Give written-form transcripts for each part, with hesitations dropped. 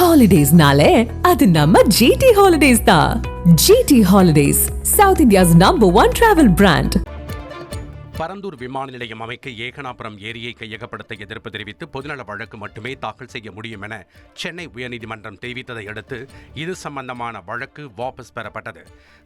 ஹாலிடேஸ்னாலே அது நம்ம ஜிடி ஹாலிடேஸ் தான். GT holidays, South India's #1 travel brand. Parandur விமான நிலையம் அமைக்க ஏகனாபுரம் ஏரியை கையகப்படுத்த எதிர்ப்பு தெரிவித்து பொதுநல வழக்கு மட்டுமே தாக்கல் செய்ய முடியும் என சென்னை உயர்நீதிமன்றம் தெரிவித்ததை அடுத்து இது சம்பந்தமான வழக்கு வாபஸ் பெறப்பட்டது.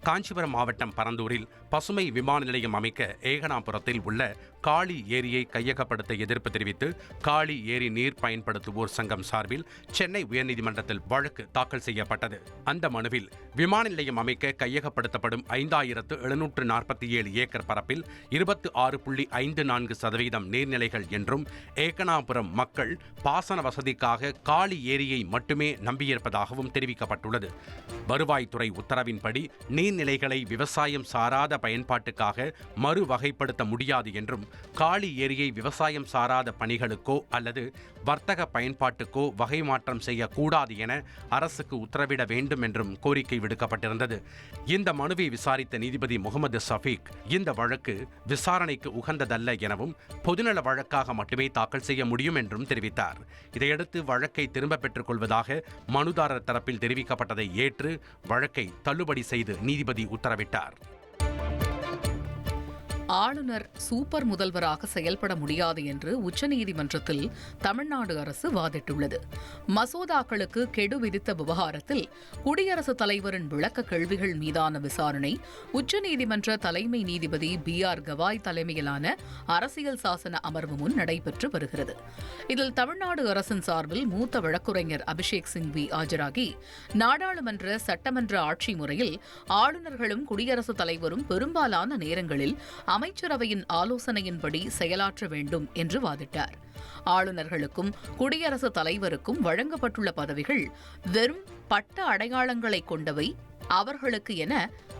காஞ்சிபுரம் மாவட்டம் பரந்தூரில் பசுமை விமான நிலையம் அமைக்க ஏகனாபுரத்தில் உள்ள காளி ஏரியை கையகப்படுத்த எதிர்ப்பு தெரிவித்து காளி ஏரி நீர் பயன்படுத்துவோர் சங்கம் சார்பில் சென்னை உயர்நீதிமன்றத்தில் வழக்கு தாக்கல் செய்யப்பட்டது. அந்த மனுவில் விமான நிலையம் அமைக்க கையகப்படுத்தப்படும் 5747 ஏக்கர் பரப்பில் 26.54% நீர்நிலைகள் என்றும் ஏகனாபுரம் மக்கள் பாசன வசதிக்காக காளி ஏரியை மட்டுமே நம்பியிருப்பதாகவும் தெரிவிக்கப்பட்டுள்ளது. வருவாய்த்துறை உத்தரவின்படி நீர்நிலைகளை விவசாயம் சாராத பயன்பாட்டுக்காக மறு வகைப்படுத்த முடியாது என்றும் காளி ஏரியை விவசாயம் சாராத பணிகளுக்கோ அல்லது வர்த்தக பயன்பாட்டுக்கோ வகை மாற்றம் செய்யக்கூடாது என அரசுக்கு உத்தரவிட வேண்டும் என்றும் கோரிக்கை விடுக்கப்பட்டிருந்தது. இந்த மனுவை விசாரித்த நீதிபதி முகமது சஃபீக் இந்த வழக்கு விசாரணைக்கு உகந்ததல்ல எனவும் பொதுநல வழக்காக மட்டுமே தாக்கல் செய்ய முடியும் என்றும் தெரிவித்தார். இதையடுத்து வழக்கை திரும்ப பெற்றுக் கொள்வதாக மனுதாரர் தரப்பில் தெரிவிக்கப்பட்டதை ஏற்று வழக்கை தள்ளுபடி செய்து நீதிபதி உத்தரவிட்டார். ஆளுநர் சூப்பர் முதல்வராக செயல்பட முடியாது என்று உச்சநீதிமன்றத்தில் தமிழ்நாடு அரசு வாதிட்டுள்ளது. மசோதாக்களுக்கு கெடு விதித்த விவகாரத்தில் குடியரசுத் தலைவரின் விளக்க கேள்விகள் மீதான விசாரணை உச்சநீதிமன்ற தலைமை நீதிபதி BR கவாய் தலைமையிலான அரசியல் சாசன அமர்வு முன் நடைபெற்று வருகிறது. இதில் தமிழ்நாடு அரசின் சார்பில் மூத்த வழக்குரைஞர் அபிஷேக் சிங்வி ஆஜராகி நாடாளுமன்ற சட்டமன்ற ஆட்சி முறையில் ஆளுநர்களும் குடியரசுத் தலைவரும் பெரும்பாலான நேரங்களில் அமைச்சரவையின் ஆலோசனையின்படி செயலாற்ற வேண்டும் என்று வாதிட்டார். ஆளுநர்களுக்கும் குடியரசுத் தலைவருக்கும் வழங்கப்பட்டுள்ள பதவிகள் வெறும் பட்ட அடையாளங்களை கொண்டவை, அவர்களுக்கு என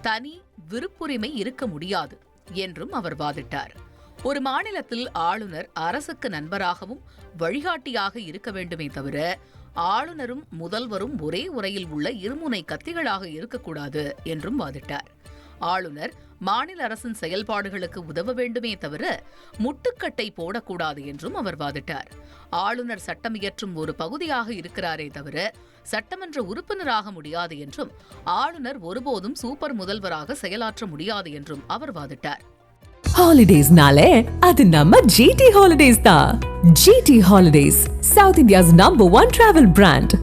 தனி விருப்புரிமை இருக்க முடியாது என்றும் அவர் வாதிட்டார். ஒரு மாநிலத்தில் ஆளுநர் அரசுக்கு நண்பராகவும் வழிகாட்டியாக இருக்க வேண்டுமே தவிர ஆளுநரும் முதல்வரும் ஒரே உரையில் உள்ள இருமுனை கத்திகளாக இருக்கக்கூடாது என்றும் வாதிட்டார். ஆளுநர் மாநில அரசின் செயல்பாடுகளுக்கு உதவ வேண்டுமே தவிர முட்டுக்கட்டை போடக்கூடாது என்றும் அவர் வாதிட்டார். ஆளுநர் சட்டம் இயற்றும் ஒரு பகுதியாக இருக்கிறாரே தவிர சட்டமன்ற உறுப்பினராக முடியாது என்றும் ஆளுநர் ஒருபோதும் சூப்பர் முதல்வராக செயலாற்ற முடியாது என்றும் அவர் வாதிட்டார். ஹாலிடேஸ்னாலே அது நம்ம ஜிடி ஹாலிடேஸ் தான். GT holidays, South India's #1 travel brand.